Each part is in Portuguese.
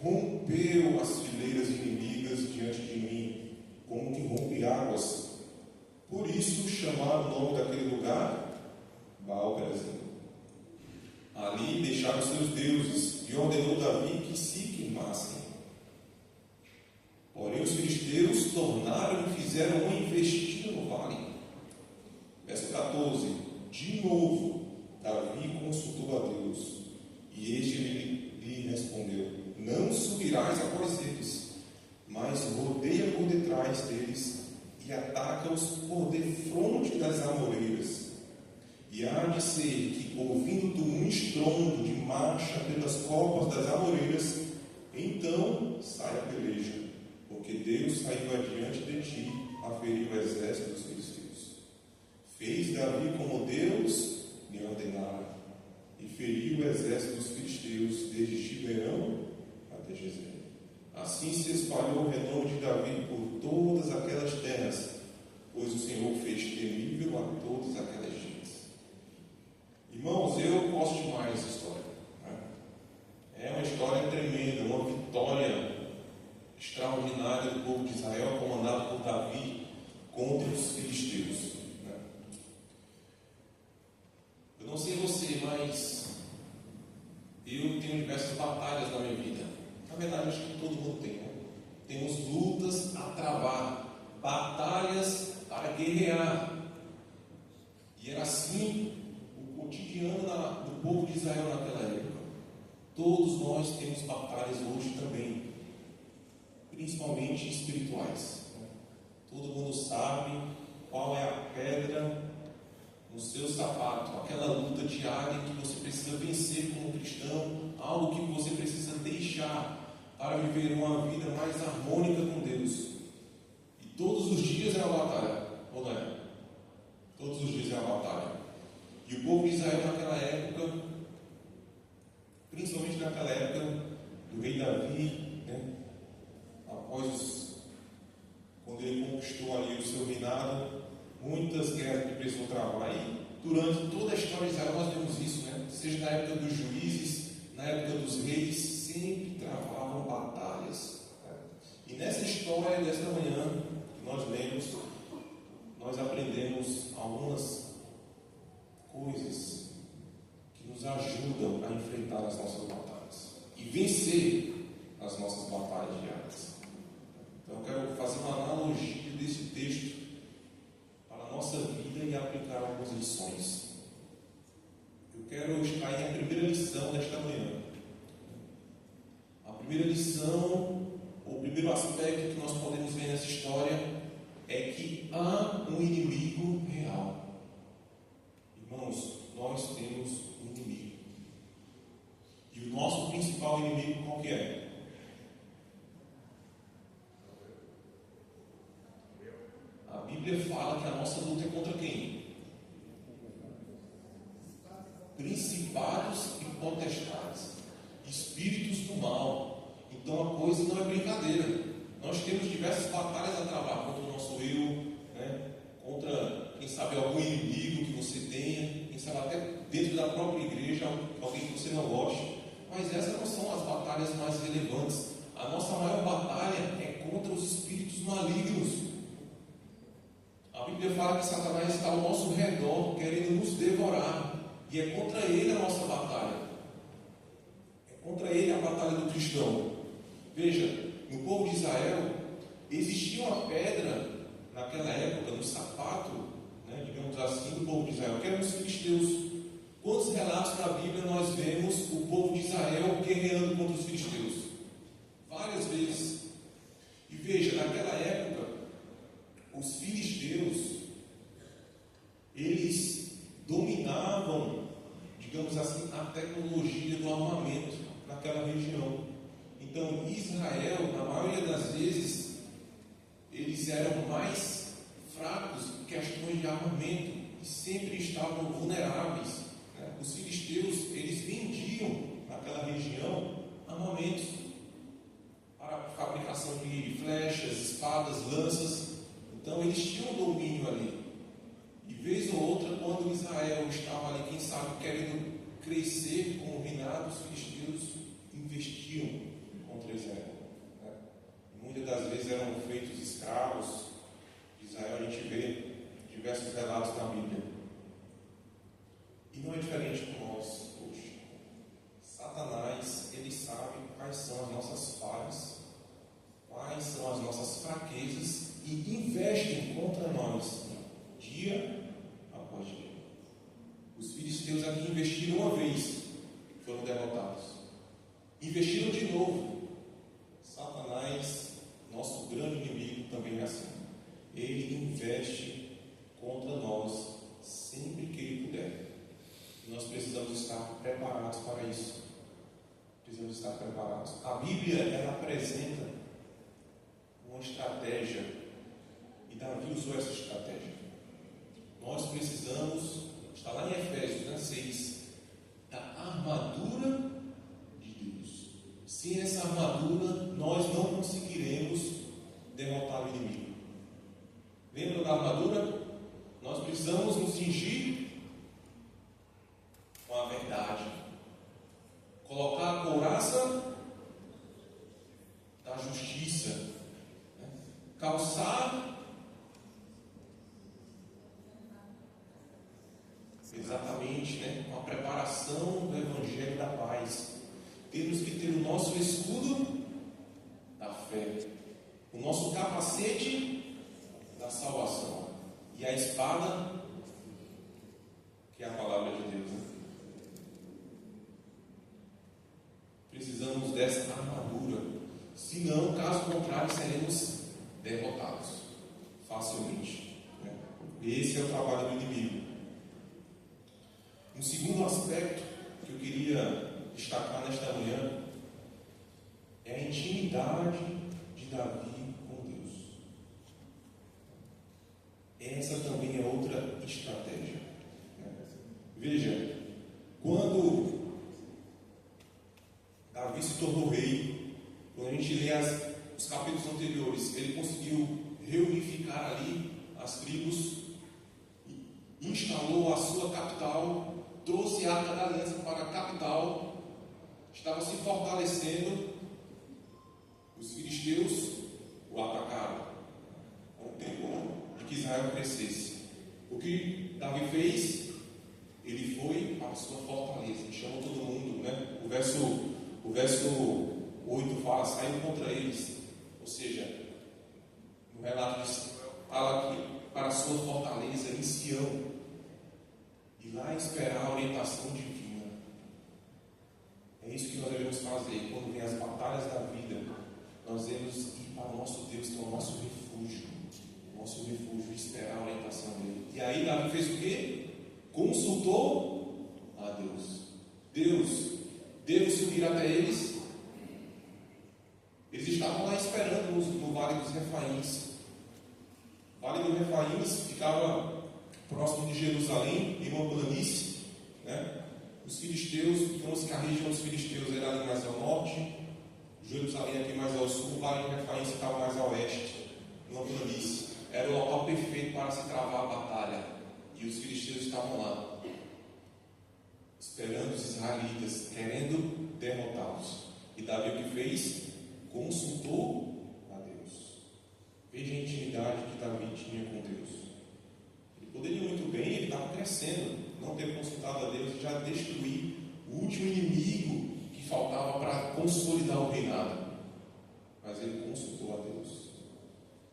rompeu tornaram e fizeram uma investida no vale. Verso 14. De novo, Davi consultou a Deus, e este lhe respondeu: não subirás após eles, mas rodeia por detrás deles e ataca-os por defronte das amoreiras. E há de ser que, ouvindo tu um estrondo de marcha pelas copas das amoreiras, então sai a peleja, porque Deus saiu adiante de ti a ferir o exército dos filisteus. Fez Davi como Deus lhe ordenara, e feriu o exército dos filisteus desde Gibeão até Jezreel. Assim se espalhou o renome de Davi por todas aquelas terras, pois o Senhor fez temível a todas aquelas gentes. Irmãos, eu gosto demais dessa história, né? É uma história tremenda, uma vitória extraordinária do povo de Israel, comandado por Davi, contra os filisteus, né? Eu não sei você, mas eu tenho diversas batalhas na minha vida. Na verdade, acho que todo mundo tem, né? Temos lutas a travar, batalhas para guerrear. E era assim o cotidiano do povo de Israel naquela época. Todos nós temos batalhas hoje também, principalmente espirituais. Todo mundo sabe qual é a pedra no seu sapato, aquela luta diária que você precisa vencer como cristão, algo que você precisa deixar para viver uma vida mais harmônica com Deus. E todos os dias é uma batalha, ou não é? Todos os dias é uma batalha. E o povo de Israel naquela época, principalmente naquela época do rei Davi, né? Quando ele conquistou ali o seu reinado, muitas guerras que precisou travar. E durante toda a história de Israel nós vemos isso, né? Seja na época dos juízes, na época dos reis, sempre travavam batalhas, né? E nessa história desta manhã que nós lemos, nós aprendemos algumas coisas que nos ajudam a enfrentar as nossas batalhas e vencer as nossas batalhas diárias. Então eu quero fazer uma analogia desse texto para a nossa vida e aplicar algumas lições. Eu quero extrair a primeira lição desta manhã. A primeira lição, o primeiro aspecto que nós podemos ver nessa história é que há um inimigo real. Irmãos, nós temos um inimigo. E o nosso principal inimigo qual que é? A Bíblia fala que a nossa luta é contra quem? Principados e potestades, espíritos do mal. Então a coisa não é brincadeira. Nós temos diversas batalhas a travar contra o nosso eu, né? Contra, quem sabe, algum inimigo que você tenha, quem sabe até dentro da própria igreja, alguém que você não goste. Mas essas não são as batalhas mais relevantes. A nossa maior batalha é contra os espíritos malignos. A Bíblia fala que Satanás está ao nosso redor, querendo nos devorar. E é contra ele a nossa batalha. É contra ele a batalha do cristão. Veja, no povo de Israel, existia uma pedra naquela época, no sapato, né, digamos assim, do povo de Israel, que eram os filisteus. Quantos relatos na Bíblia nós vemos o povo de Israel guerreando contra os filisteus? Várias vezes. E veja, naquela época, os filisteus, eles dominavam, digamos assim, a tecnologia do armamento naquela região. Então, Israel, na maioria das vezes, eles eram mais fracos em questões de armamento e sempre estavam vulneráveis, né? Os filisteus, eles vendiam naquela região armamentos para a fabricação de flechas, espadas, lanças. Então eles tinham domínio ali. E vez ou outra, quando Israel estava ali, quem sabe, querendo crescer como reinado, os filisteus investiam contra Israel, né? Muitas das vezes eram feitos escravos de Israel. A gente vê diversos relatos na Bíblia. E não é diferente com nós hoje. Satanás, ele sabe quais são as nossas falhas, quais são as nossas fraquezas, ela apresenta uma estratégia, e Davi usou essa estratégia. Nós precisamos, está lá em Efésios, né, 6, da armadura de Deus. Sem essa armadura, nós não conseguiremos derrotar o inimigo. Lembra da armadura? Nós precisamos nos cingir com a verdade, colocar a couraça da justiça, né? Calçar exatamente, né? Com a preparação do Evangelho da Paz. Temos que ter o nosso escudo da fé, o nosso capacete da salvação e a espada, que é a palavra de Deus, né? Precisamos dessa armadura, senão, caso contrário, seremos derrotados facilmente, né? Esse é o trabalho do inimigo. Um segundo aspecto que eu queria destacar nesta manhã é a intimidade de Davi com Deus. Essa também é outra estratégia, né? Veja, quando Davi se tornou rei, quando a gente lê os capítulos anteriores, ele conseguiu reunificar ali as tribos, instalou a sua capital, trouxe a Arca da Aliança para a capital, estava se fortalecendo. Os filisteus o atacaram, com o tempo de que Israel crescesse. O que Davi fez? Ele foi para a sua fortaleza, ele chamou todo mundo, né? O verso 8 fala, saiu contra eles. Ou seja, no relato fala que para a sua fortaleza em Sião, e lá esperar a orientação divina. É isso que nós devemos fazer quando vem as batalhas da vida. Nós devemos ir para o nosso Deus, que é o nosso refúgio, e esperar a orientação dele. E aí Davi fez o quê? Consultou a Deus. Deus subir até eles. Eles estavam lá esperando no Vale dos Refaíns. O Vale dos Refaíns ficava próximo de Jerusalém, em uma planície, né? Os filisteus, digamos que a região dos filisteus era ali mais ao norte, Jerusalém aqui mais ao sul, o Vale dos Refaíns ficava mais a oeste, numa planície. Era o local perfeito para se travar a batalha. E os filisteus estavam lá, esperando os israelitas, querendo derrotá-los. E Davi o que fez? Consultou a Deus. Veja a intimidade que Davi tinha com Deus. Ele poderia muito bem, ele estava crescendo, não ter consultado a Deus e já destruir o último inimigo que faltava para consolidar o reinado. Mas ele consultou a Deus.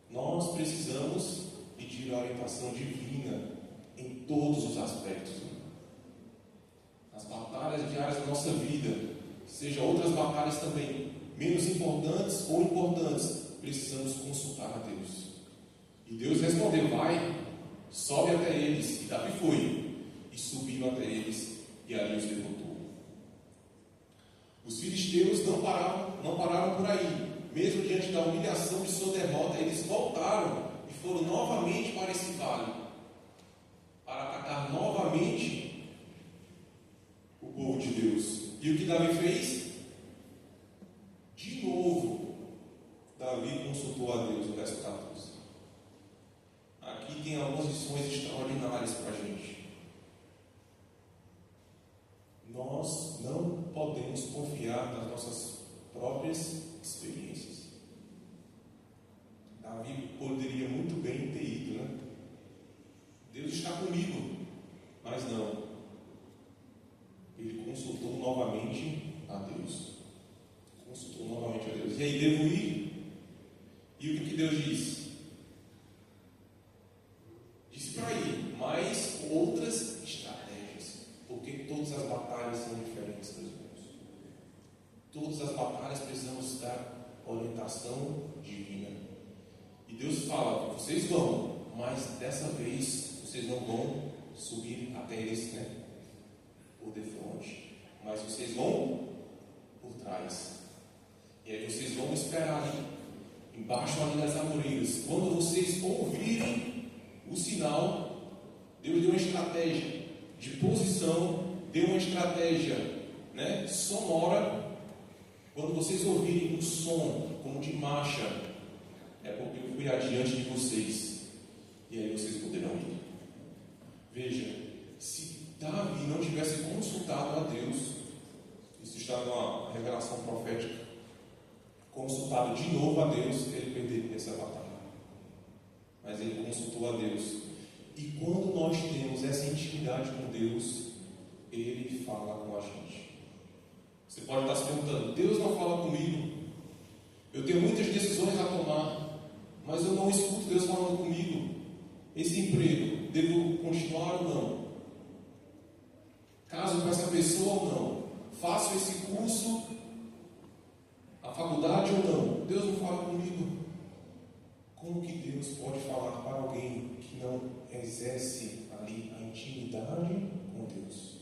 Nós precisamos pedir a orientação divina em todos os aspectos. Nas batalhas diárias da nossa vida, seja outras batalhas também, menos importantes ou importantes, precisamos consultar a Deus. E Deus respondeu, vai, sobe até eles. E Davi foi, e subiu até eles, e ali os derrotou. Os filisteus não pararam por aí. Mesmo diante da humilhação de sua derrota, eles voltaram e foram novamente para esse vale, para atacar novamente o povo de Deus. E o que Davi fez? De novo, Davi consultou a Deus, no verso 14. Aqui tem algumas lições extraordinárias para a gente. Nós não podemos confiar nas nossas próprias experiências. Davi poderia muito bem ter ido, né? Deus está comigo, mas não. Ele consultou novamente a Deus. E aí, devo ir? E o que Deus disse? Disse para ir, mas outras estratégias. Porque todas as batalhas são diferentes, meus irmãos. Todas as batalhas precisamos dar orientação divina. E Deus fala, vocês vão, mas dessa vez vocês não vão subir até eles, né? Por defronte, mas vocês vão por trás. E aí vocês vão esperar ali, embaixo ali das amoreiras. Quando vocês ouvirem o sinal, Deus deu uma estratégia de posição, deu uma estratégia, sonora. Quando vocês ouvirem um som como de marcha, é porque eu fui adiante de vocês. E aí vocês poderão ir. Veja, se Davi não tivesse consultado a Deus, isso está numa revelação profética, consultado de novo a Deus, ele perderia essa batalha. Mas ele consultou a Deus. E quando nós temos essa intimidade com Deus, Ele fala com a gente. Você pode estar se perguntando: Deus não fala comigo? Eu tenho muitas decisões a tomar, mas eu não escuto Deus falando comigo. Esse emprego, devo continuar ou não? Caso com essa pessoa ou não? Faço esse curso, a faculdade ou não? Deus não fala comigo. Como que Deus pode falar para alguém que não exerce ali a intimidade com Deus?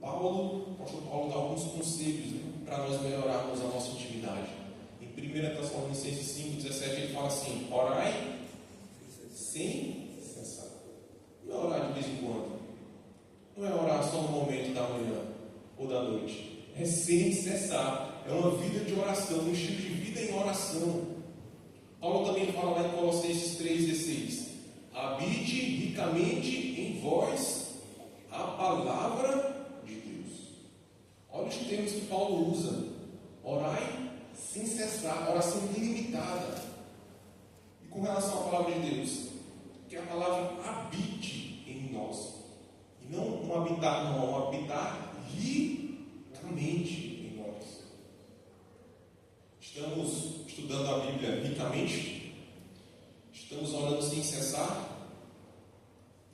O apóstolo Paulo dá alguns conselhos para nós melhorarmos a nossa intimidade. Em 1 Tessalonicenses 5,17 ele fala assim: orai sem cessar. Não é orar de vez em quando. Não é orar só no momento da manhã ou da noite. É sem cessar. É uma vida de oração, um estilo de vida em oração. Paulo também fala lá em Colossenses 3,16: habite ricamente em vós a palavra de Deus. Olha os termos que Paulo usa: orai sem cessar, oração ilimitada. E com relação à palavra de Deus, que a palavra habite em nós. E não um habitar, não, um habitar ricamente. Estamos estudando a Bíblia ricamente? Estamos orando sem cessar?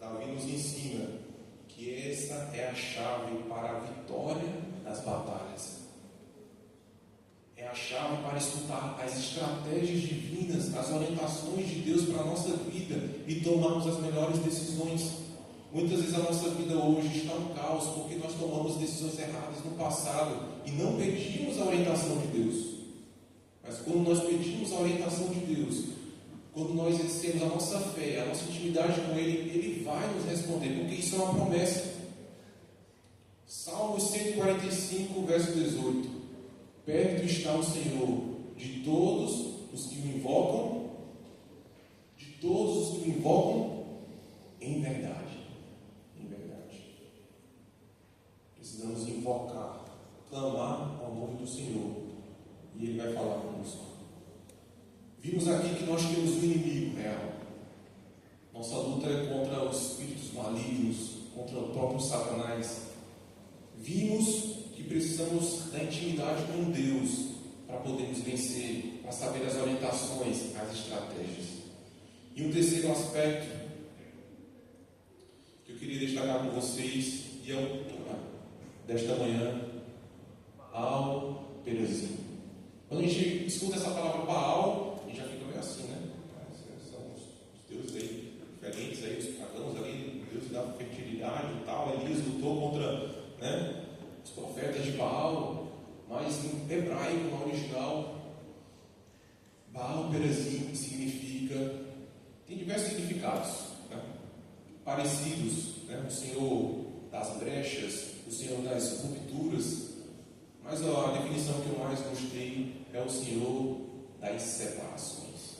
Davi nos ensina que essa é a chave para a vitória das batalhas. É a chave para escutar as estratégias divinas, as orientações de Deus para a nossa vida e tomarmos as melhores decisões. Muitas vezes a nossa vida hoje está um caos porque nós tomamos decisões erradas no passado e não pedimos a orientação de Deus. Mas quando nós pedimos a orientação de Deus, quando nós exercemos a nossa fé, a nossa intimidade com Ele, Ele vai nos responder, porque isso é uma promessa. Salmo 145, verso 18: perto está o Senhor de todos os que o invocam, em verdade. Em verdade. Precisamos invocar, clamar ao nome do Senhor. E Ele vai falar conosco. Vimos aqui que nós temos um inimigo real. Nossa luta é contra os espíritos malignos, contra o próprio Satanás. Vimos que precisamos da intimidade com Deus para podermos vencer, para saber as orientações, as estratégias. E um terceiro aspecto que eu queria destacar com vocês, e é o tema desta manhã: Baal-Perazim. Quando a gente escuta essa palavra Baal, a gente já fica meio assim, né? São os deuses aí diferentes, aí, os pagãos ali, Deus da fertilidade e tal. Elias lutou contra, os profetas de Baal, mas em hebraico, no original, Baal-Perazim significa, tem diversos significados, parecidos, o Senhor das brechas, o Senhor das rupturas. Mas a definição que eu mais gostei é o Senhor das separações.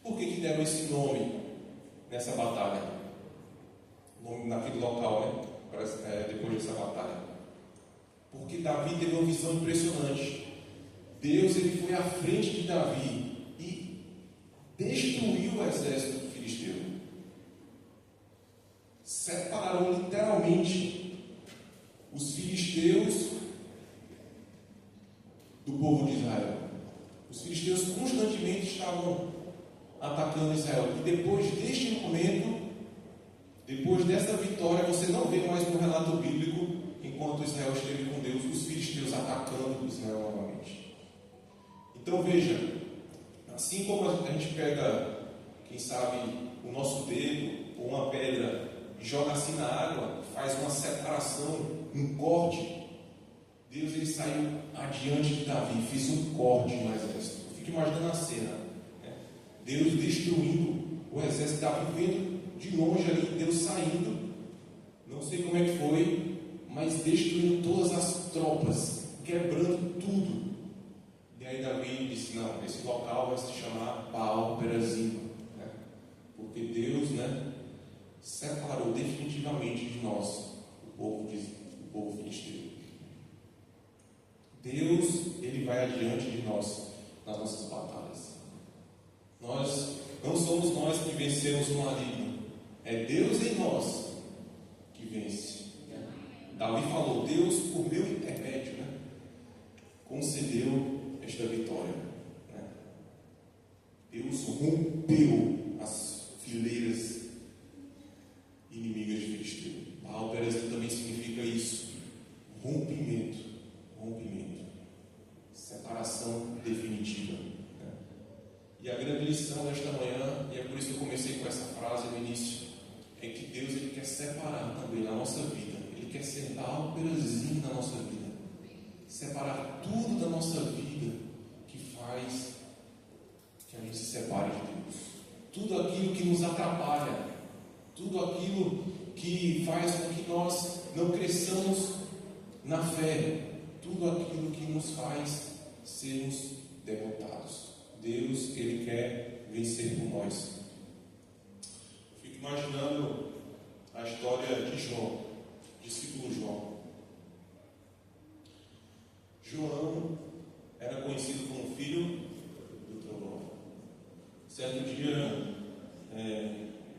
Por que deram esse nome nessa batalha? Nome naquele local, depois dessa batalha. Porque Davi teve uma visão impressionante. Deus ele foi à frente de Davi e destruiu o exército filisteu. Separaram literalmente os filisteus do povo de Israel. Os filisteus constantemente estavam atacando Israel. E depois deste momento, depois dessa vitória, você não vê mais no relato bíblico, enquanto Israel esteve com Deus, os filisteus atacando Israel novamente. Então veja, assim como a gente pega, quem sabe, o nosso dedo ou uma pedra e joga assim na água, faz uma separação, um corte, Deus ele saiu adiante de Davi, fez um corte no exército. Eu fico imaginando a cena, né? Deus destruindo o exército de Davi, vendo de longe ali, Deus saindo, não sei como é que foi, mas destruindo todas as tropas, quebrando tudo. E aí Davi disse, não, esse local vai se chamar Baal-Perazim, né? Porque Deus, né, separou definitivamente de nós o povo filisteu. Deus, ele vai adiante de nós nas nossas batalhas. Não somos nós que vencemos o maligno, é Deus em nós que vence. Davi falou, Deus, por meu intermédio, né, concedeu esta vitória. Né? Deus rompeu as fileiras inimigas de Filisteu. Baal-Perazim também significa isso: rompimento, separação definitiva. Né? E a grande lição desta manhã, e é por isso que eu comecei com essa frase no início, é que Deus ele quer separar também na nossa vida. Ele quer ser Baal-Perazim na nossa vida, separar tudo da nossa vida que faz que a gente se separe de Deus, tudo aquilo que nos atrapalha, tudo aquilo que faz com que nós não cresçamos na fé, tudo aquilo que nos faz sermos derrotados. Deus, ele quer vencer por nós. Fico imaginando a história de João, discípulo João. João era conhecido como filho do trovão. Certo dia,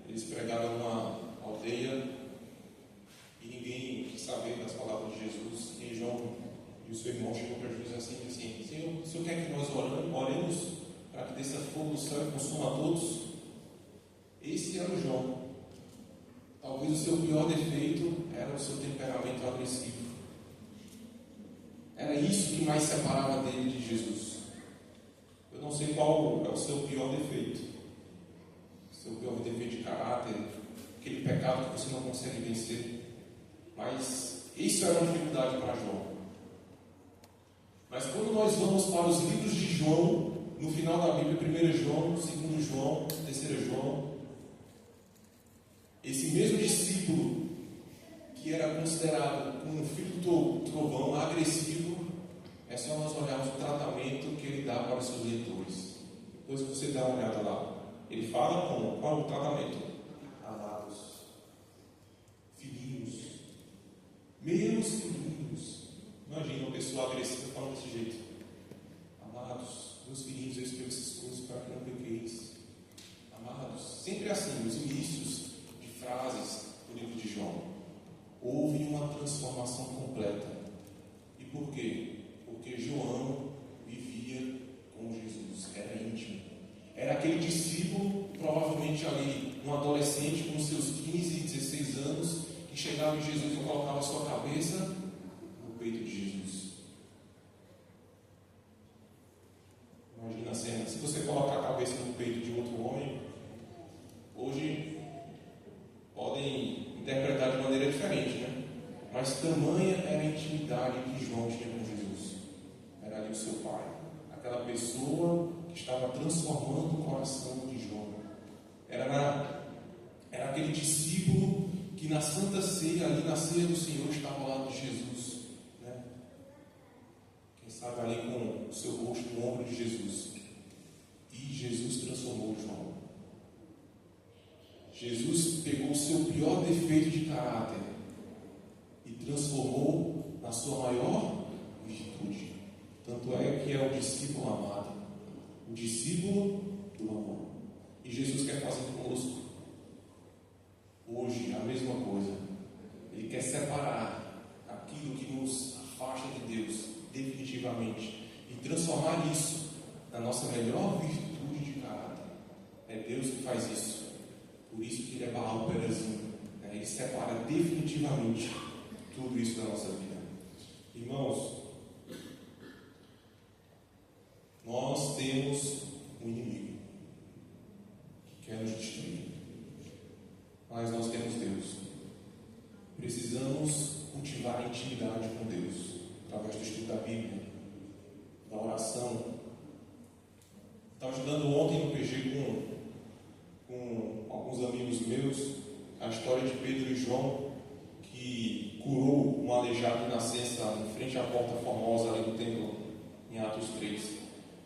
eles pregaram numa aldeia e ninguém quis saber das palavras de Jesus. E João e o seu irmão chegou para Jesus assim e disse assim: Senhor, o Senhor quer que nós oremos para que desça fogo do céu e consuma a todos? Esse era o João. Talvez o seu pior defeito era o seu temperamento agressivo. Era isso que mais separava dele de Jesus. Eu não sei qual é o seu pior defeito. Seu pior defeito de caráter, aquele pecado que você não consegue vencer. Mas isso era uma dificuldade para João. Mas quando nós vamos para os livros de João, no final da Bíblia, 1 João, 2 João, 3 João, esse mesmo discípulo que era considerado como um filho do trovão, agressivo, é só nós olharmos o tratamento que ele dá para os seus leitores. Depois você dá uma olhada lá, ele fala qual é o tratamento? Amados, filhinhos, meus filhinhos. Imagina uma pessoa agressiva falando desse jeito: amados, meus filhinhos, eu escrevo essas coisas para que não pequeis. Amados, sempre assim, os inícios de frases do livro de João. Houve uma transformação completa. E por quê? Porque João vivia com Jesus, era íntimo. Era aquele discípulo, provavelmente ali, um adolescente com seus 15 e 16 anos, que chegava em Jesus e colocava a sua cabeça no peito de Jesus. Imagina a cena: se você colocar a cabeça no peito de outro homem, hoje podem interpretar de maneira diferente, né? Mas tamanha era a intimidade que João tinha com Jesus. Era ali o seu pai, aquela pessoa que estava transformando o coração de João. Era aquele discípulo que na Santa Ceia, ali na ceia do Senhor, estava ao lado de Jesus, né? Quem sabe ali com o seu rosto no ombro de Jesus. E Jesus transformou João. Jesus pegou o seu pior defeito de caráter e transformou na sua maior virtude. Tanto é que é o discípulo amado, o discípulo do amor. E Jesus quer fazer conosco hoje a mesma coisa. Ele quer separar aquilo que nos afasta de Deus definitivamente e transformar isso na nossa melhor virtude de caráter. É Deus que faz isso. Por isso que ele é Baal-Perazim, né? Ele separa definitivamente tudo isso da nossa vida. Irmãos, nós temos um inimigo que quer nos destruir, mas nós temos Deus. Precisamos cultivar a intimidade com Deus através do oração. Estava estudando ontem no PG com alguns amigos meus a história de Pedro e João, que curou um aleijado de nascença em frente à porta formosa ali do templo, em Atos 3.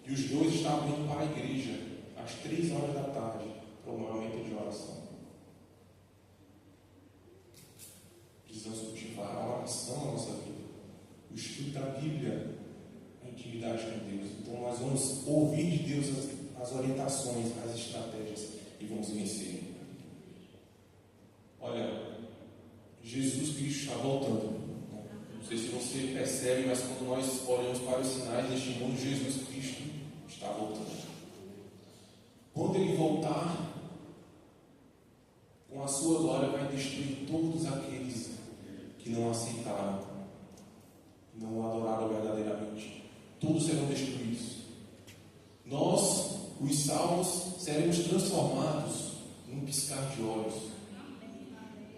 E os dois estavam indo para a igreja às 3 horas da tarde para o momento de oração. Precisamos cultivar a oração na nossa vida, o estudo da Bíblia, a intimidade com Deus. Então nós vamos ouvir de Deus as orientações, as estratégias e vamos vencer. Olha, Jesus Cristo está voltando. Não sei se você percebe, mas quando nós olhamos para os sinais deste mundo, Jesus Cristo está voltando. Quando Ele voltar, com a sua glória vai destruir todos aqueles que não aceitaram, não o adoraram verdadeiramente. Todos serão destruídos. Nós, os salvos, seremos transformados num piscar de olhos.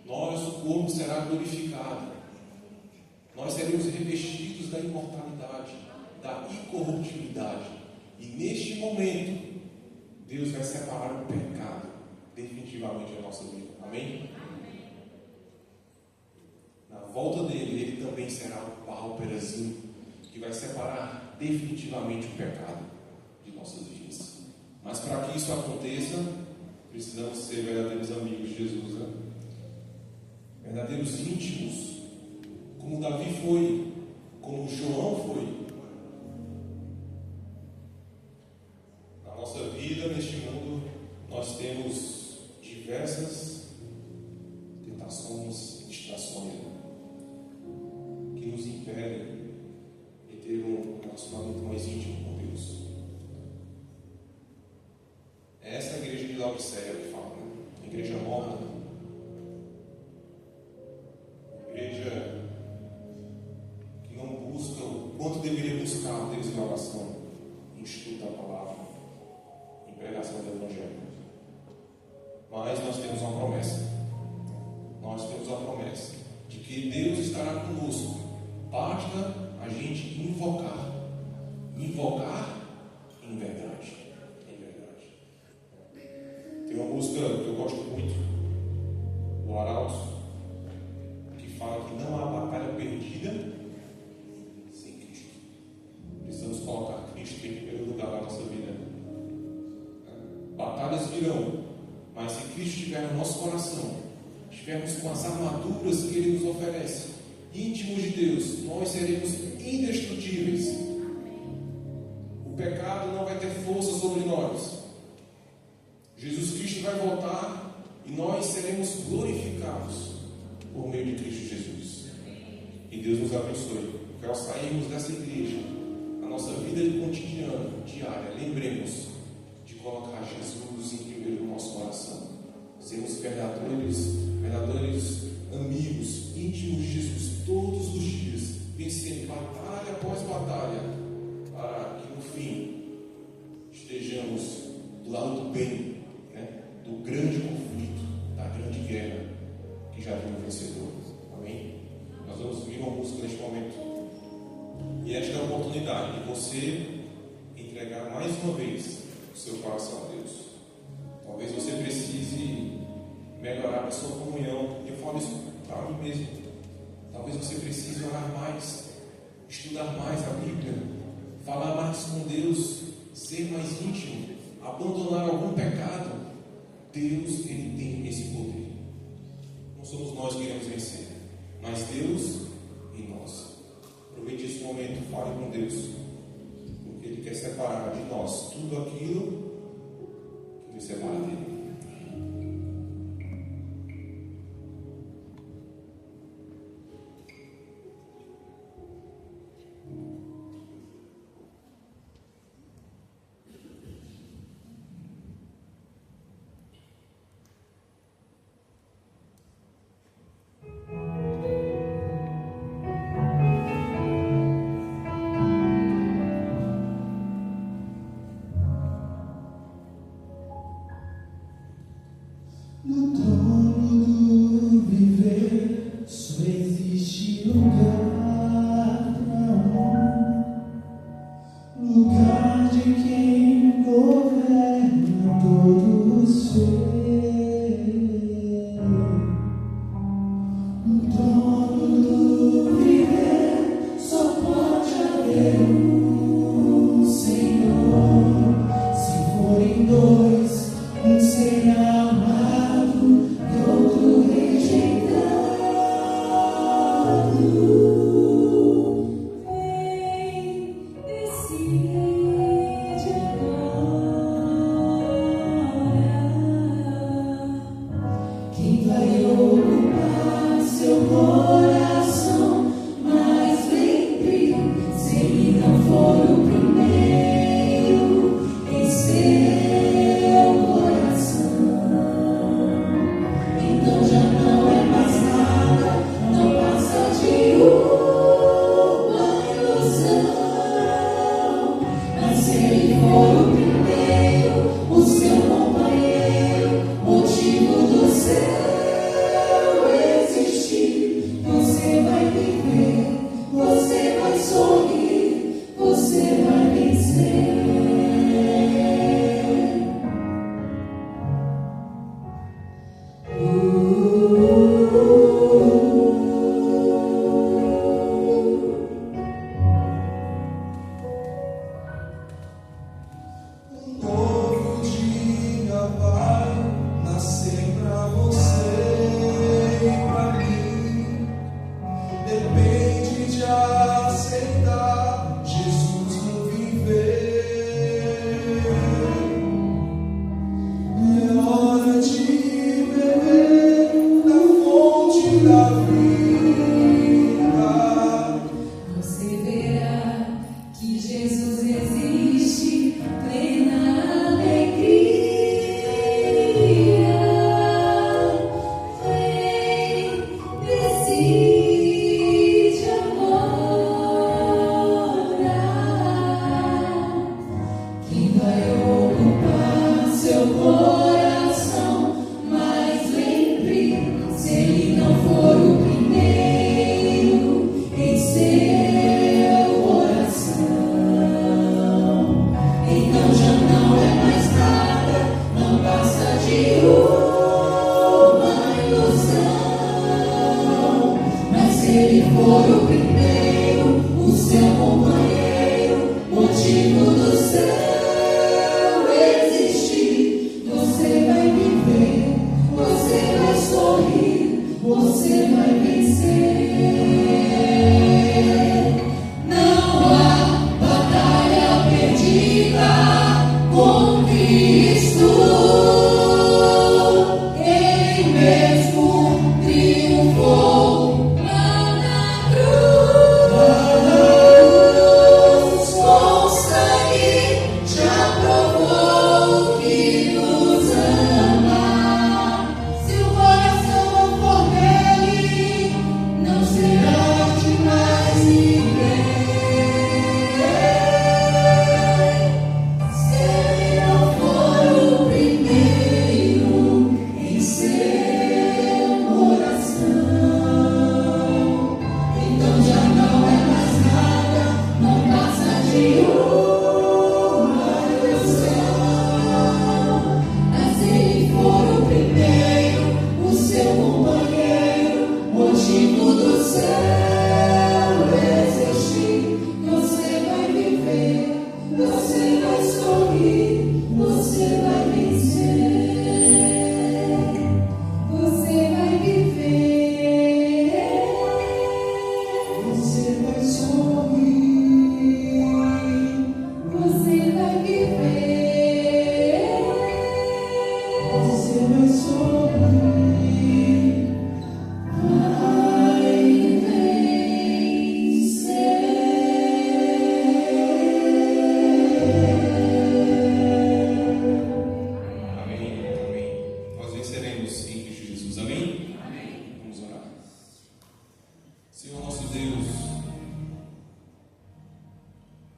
Nós, o corpo será glorificado. Nós seremos revestidos da imortalidade, da incorruptibilidade. E neste momento, Deus vai separar o pecado definitivamente da nossa vida. Amém? Na volta dele, ele também será o pálperazinho que vai separar definitivamente o pecado de nossas vidas. Mas para que isso aconteça, precisamos ser verdadeiros amigos de Jesus, né? Verdadeiros íntimos, como Davi foi, como João foi. Na nossa vida, neste mundo, nós temos diversas tentações e distrações que nos impedem de ter um relacionamento mais íntimo com Deus. É essa a igreja de Laodiceia que fala, né? A igreja morna. Igreja que não busca o quanto deveria buscar Deus em oração, em estudo da palavra, em pregação do Evangelho. Mas nós temos uma promessa. Nós temos a promessa de que Deus estará conosco. Basta a gente invocar. Invocar em verdade. Em verdade. Tem uma música que eu gosto muito, do Arauto, fala que não há batalha perdida sem Cristo. Precisamos colocar Cristo em primeiro lugar na nossa vida. Batalhas virão, mas se Cristo estiver no nosso coração, estivermos com as armaduras que Ele nos oferece, íntimos de Deus, nós seremos indestrutíveis. O pecado não vai ter força sobre nós. Jesus Cristo vai voltar e nós seremos glorificados por meio de Cristo Jesus. E Deus nos abençoe. Que ao sairmos dessa igreja, a nossa vida cotidiana, diária, lembremos de colocar Jesus em primeiro no nosso coração. Sermos verdadeiros amigos, íntimos de Jesus, todos os dias, vencendo batalha após batalha, para que no fim estejamos do lado do bem, né? Do grande conflito, da grande guerra que já viu o vencedor. Amém? Nós vamos ouvir uma música neste momento. E esta é a oportunidade de você entregar mais uma vez o seu coração a Deus. Talvez você precise melhorar a sua comunhão. Eu falo isso para mim mesmo. Talvez você precise orar mais, estudar mais a Bíblia, falar mais com Deus, ser mais íntimo, abandonar algum pecado. Deus, Ele tem esse poder. Não somos nós que iremos vencer, mas Deus em nós. Aproveite esse momento, fale com Deus, porque Ele quer separar de nós tudo aquilo que nos separa dele. lugar de quem governa todo o ser. No trono do viver só pode haver um Senhor. Se forem dois, um será amado e outro rejeitado.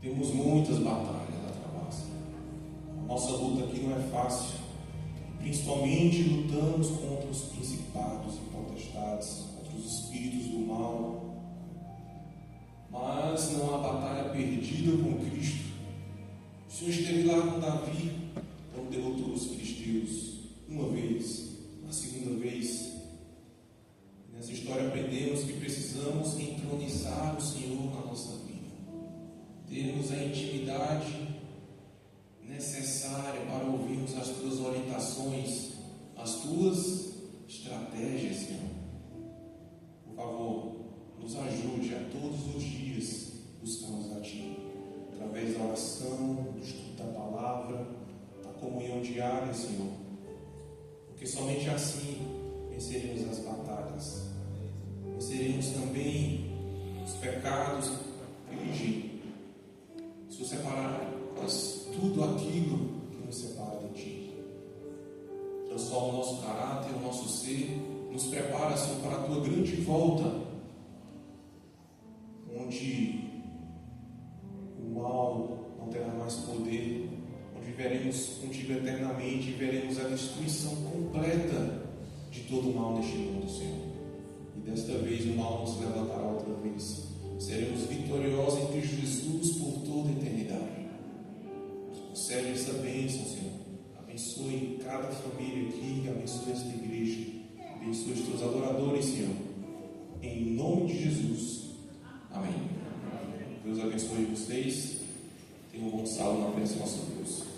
Temos muitas batalhas a travar. A nossa luta aqui não é fácil. Principalmente lutamos contra os principados e potestades, contra os espíritos do mal. Mas não há batalha perdida com Cristo. Senhor esteve lá com Davi, quando derrotou os filisteus, uma vez, uma segunda vez. Nessa história aprendemos que precisamos entronizar o Senhor na nossa vida, termos a intimidade necessária para ouvirmos as tuas orientações, as tuas estratégias, Senhor. Por favor, nos ajude a todos os dias buscarmos a Ti, através da oração, do estudo da palavra, da comunhão diária, Senhor, porque somente assim venceremos as batalhas, venceremos também os pecados que vigem. Se você separar tudo aquilo que nos separa de Ti, transforma o nosso caráter, o nosso ser, nos prepara, Senhor, para a Tua grande volta, onde o mal não terá mais poder, onde viveremos contigo eternamente e veremos a destruição completa de todo o mal neste mundo, Senhor. E desta vez o mal não se levantará outra vez. Seremos vitoriosos em Cristo Jesus por toda a eternidade. Concede essa bênção, Senhor. Abençoe cada família aqui, abençoe esta igreja, abençoe os teus adoradores, Senhor. Em nome de Jesus. Amém. Deus abençoe vocês. Tenham um bom sábado na presença do nosso Deus.